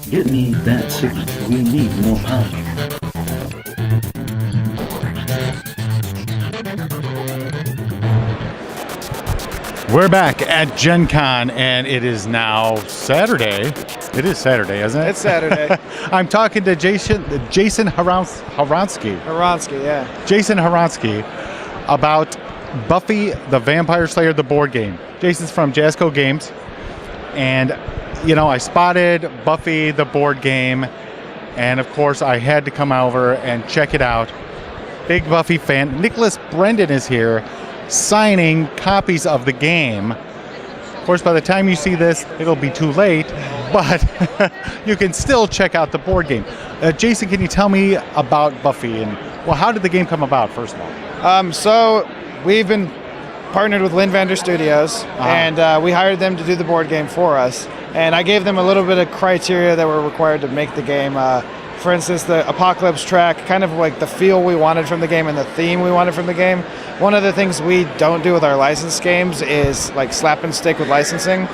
Get me that signal. We need more power. We're back at Gen Con, and it is now Saturday. It is Saturday, isn't it? It's Saturday. I'm talking to Jason Horonsky. Horonsky, yeah. Jason Horonsky about Buffy the Vampire Slayer, the board game. Jason's from Jasco Games, and you know, I spotted Buffy the board game, and of course I had to come over and check it out. Big Buffy fan. Nicholas Brendan is here signing copies of the game. Of course, by the time you see this, it'll be too late, but you can still check out the board game. Jason, can you tell me about Buffy, and well, how did the game come about, first of all? So we've been partnered with Lynn Vander Studios, and we hired them to do the board game for us. And I gave them a little bit of criteria that were required to make the game. For instance, the Apocalypse track, kind of like the feel we wanted from the game and the theme we wanted from the game. One of the things we don't do with our licensed games is like slap and stick with licensing.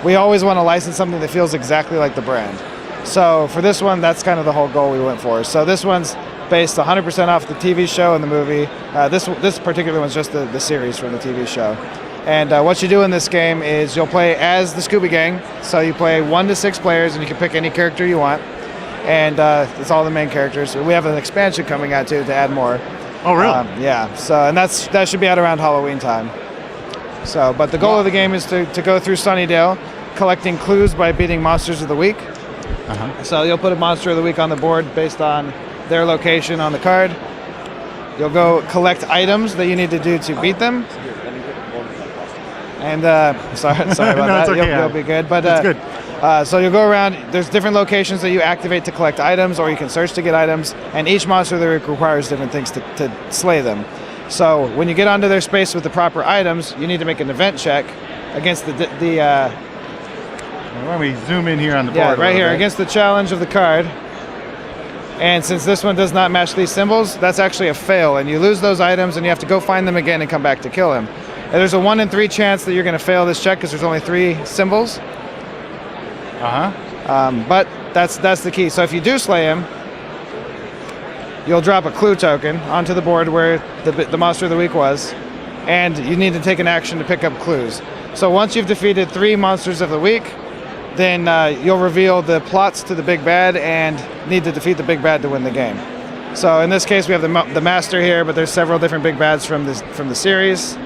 We always want to license something that feels exactly like the brand. So for this one, that's kind of the whole goal we went for. So this one's based 100% off the TV show and the movie. This particular one's just the series from the TV show. And what you do in this game is you'll play as the Scooby Gang. So you play 1 to 6 players, and you can pick any character you want. And it's all the main characters. We have an expansion coming out too to add more. Oh, really? Yeah. So, and that should be out around Halloween time. So, but the goal of the game is to go through Sunnydale, collecting clues by beating monsters of the week. So you'll put a monster of the week on the board based on their location on the card. You'll go collect items that you need to do to beat them. And sorry about that. Okay, You'll be good. But it's good. so you'll go around. There's different locations that you activate to collect items, or you can search to get items. And each monster of the week requires different things to slay them. So when you get onto their space with the proper items, you need to make an event check against the Why don't we zoom in here on the board? yeah, right here against the challenge of the card. And since this one does not match these symbols, that's actually a fail, and you lose those items, and you have to go find them again and come back to kill him. And there's a 1 in 3 chance that you're going to fail this check because there's only 3 symbols. But that's the key. So if you do slay him, you'll drop a clue token onto the board where the monster of the week was, and you need to take an action to pick up clues. So once you've defeated 3 monsters of the week, then you'll reveal the plots to the big bad and need to defeat the big bad to win the game. So in this case, we have the master here, but there's several different big bads from the series.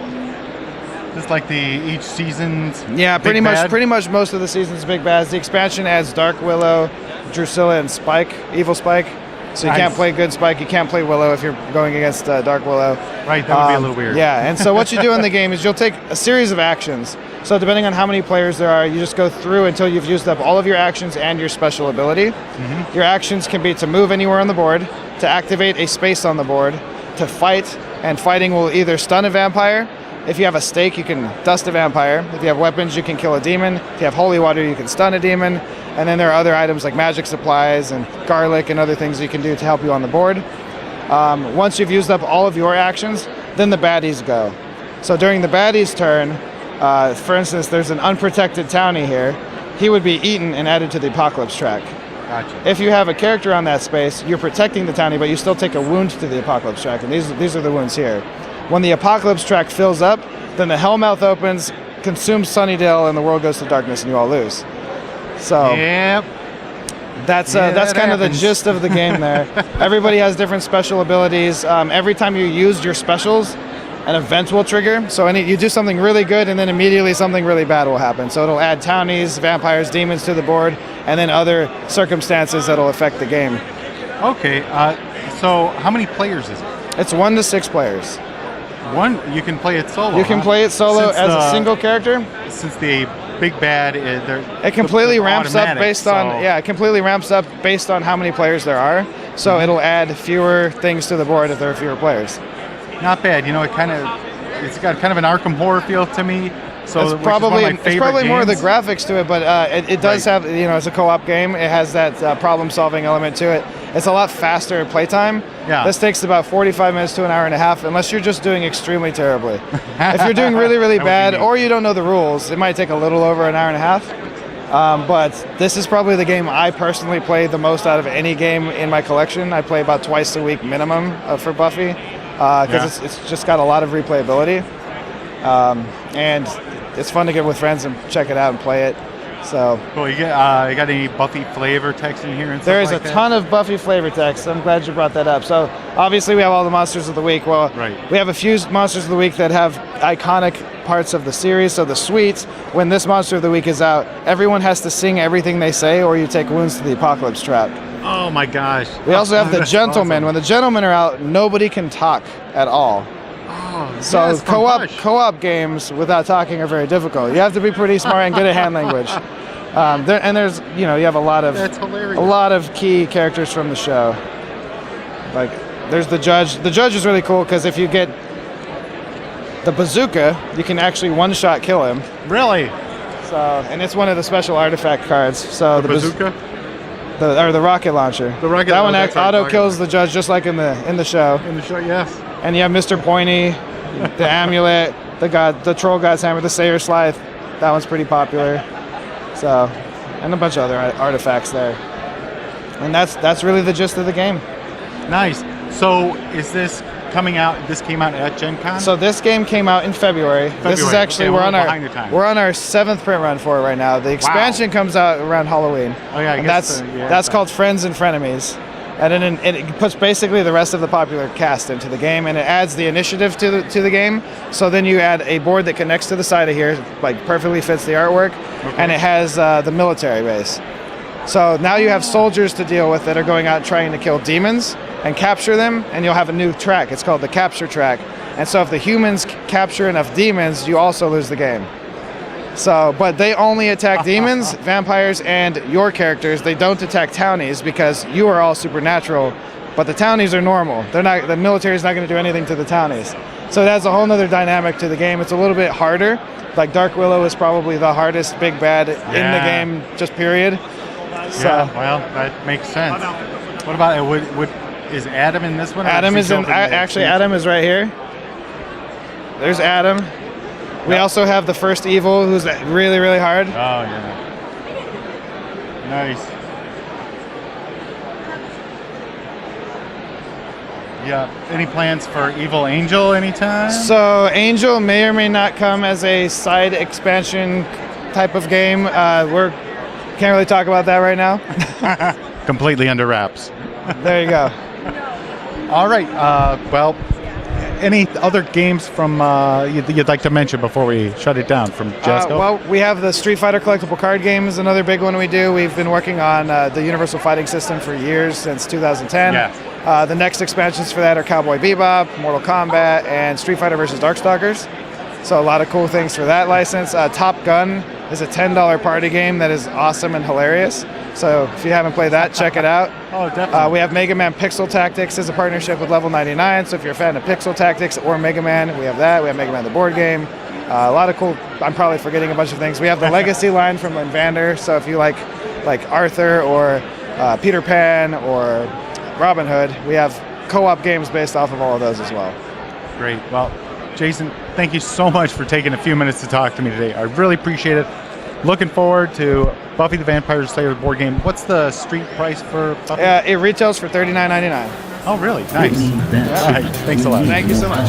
Just like each season's Pretty much most of the season's big bads. The expansion adds Dark Willow, Drusilla, and Spike, Evil Spike. So you can't play good Spike, you can't play Willow if you're going against Dark Willow. Right, that would be a little weird. Yeah, and so what you do in the game is you'll take a series of actions. So depending on how many players there are, you just go through until you've used up all of your actions and your special ability. Your actions can be to move anywhere on the board, to activate a space on the board, to fight, and fighting will either stun a vampire. If you have a stake, you can dust a vampire. If you have weapons, you can kill a demon. If you have holy water, you can stun a demon. And then there are other items like magic supplies and garlic and other things you can do to help you on the board. Once you've used up all of your actions, then the baddies go. So during the baddies' turn, for instance, there's an unprotected townie here. He would be eaten and added to the Apocalypse track. Gotcha. If you have a character on that space, you're protecting the townie, but you still take a wound to the Apocalypse track. And these are the wounds here. When the Apocalypse track fills up, then the Hellmouth opens, consumes Sunnydale, and the world goes to darkness, and you all lose. So Yep. that's kind of the gist of the game there. Everybody has different special abilities. Every time you use your specials, an event will trigger. So you do something really good, and then immediately something really bad will happen. So it'll add townies, vampires, demons to the board, and then other circumstances that'll affect the game. Okay, so how many players is it? It's 1 to 6 players. You can play it solo. You can play it solo as a single character. Since the big bad is it completely ramps up it completely ramps up based on how many players there are. So it'll add fewer things to the board if there are fewer players. Not bad. You know, it's got kind of an Arkham horror feel to me. So It's probably more of the graphics to it, but it does Right. have, it's a co-op game. It has that problem-solving element to it. It's a lot faster playtime. Yeah. This takes about 45 minutes to an hour and a half, unless you're just doing extremely terribly. If you're doing really, really That would be bad, neat. or you don't know the rules, it might take a little over an hour and a half. But this is probably the game I personally play the most out of any game in my collection. I play about twice a week minimum for Buffy because it's just got a lot of replayability. And it's fun to get with friends and check it out and play it. So Cool. You got any Buffy flavor text in here and stuff there is like a that? ton of Buffy flavor text. I'm glad you brought that up. So obviously we have all the monsters of the week. Well, Right. we have a few monsters of the week that have iconic parts of the series. So the suites, when this monster of the week is out, everyone has to sing everything they say, or you take wounds to the apocalypse trap. Oh my gosh. We also have the That's gentlemen. awesome. When the gentlemen are out, nobody can talk at all. Oh, So yes, from Hush. co-op games without talking are very difficult. You have to be pretty smart and good at hand language. There's you have a lot of That's hilarious. a lot of key characters from the show. Like there's the judge. The judge is really cool because if you get the bazooka, you can actually one-shot kill him. Really? So and it's one of the special artifact cards. So the Bazooka? the rocket launcher. The rocket- that oh, one that's right, auto rocket kills the judge just like in the show. In the show, yes. And you have Mr. Pointy, the amulet, the troll god's hammer, the Sayer Scythe. That one's pretty popular. So, and a bunch of other artifacts there. And that's really the gist of the game. Nice. So is this coming out? This came out at Gen Con? So this game came out in February. This is February. actually Okay, we're we're on behind the times. we're on our 7th print run for it right now. The expansion comes out around Halloween. Oh, yeah, I and guess that's called Friends and Frenemies. And then it puts basically the rest of the popular cast into the game, and it adds the initiative to the game. So then you add a board that connects to the side of here, like perfectly fits the artwork, and it has the military base. So now you have soldiers to deal with that are going out trying to kill demons and capture them, and you'll have a new track. It's called the capture track. And so if the humans capture enough demons, you also lose the game. So, but they only attack demons, vampires, and your characters. They don't attack townies because you are all supernatural, but the townies are normal. The military is not going to do anything to the townies. So it adds a whole nother dynamic to the game. It's a little bit harder. Like Dark Willow is probably the hardest big bad in the game, just period. So, Yeah, well, that makes sense. What about is Adam in this one? or Adam is is he in. over Actually, Adam is right here. There's Adam. We also have the first evil, who's really, really hard. Oh yeah. Nice. Yeah. Any plans for Evil Angel anytime? So Angel may or may not come as a side expansion type of game. We can't really talk about that right now. Completely under wraps. There you go. All right. Well, any other games from you'd like to mention before we shut it down from Jasco? Well, we have the Street Fighter collectible card game is another big one we do. We've been working on the Universal Fighting System for years, since 2010. Yeah. The next expansions for that are Cowboy Bebop, Mortal Kombat, and Street Fighter vs. Darkstalkers. So a lot of cool things for that license. Top Gun is a $10 party game that is awesome and hilarious. So if you haven't played that, check it out. Oh, definitely. We have Mega Man Pixel Tactics as a partnership with Level 99. So if you're a fan of Pixel Tactics or Mega Man, we have that. We have Mega Man the board game. A lot of cool. I'm probably forgetting a bunch of things. We have the Legacy line from Linvander. So if you like Arthur or Peter Pan or Robin Hood, we have co-op games based off of all of those as well. Great. Well, Jason, thank you so much for taking a few minutes to talk to me today. I really appreciate it. Looking forward to Buffy the Vampire Slayer board game. What's the street price for Buffy? It retails for $39.99. Oh, really? Nice. We need that All right. Thanks a lot. Thank you so much.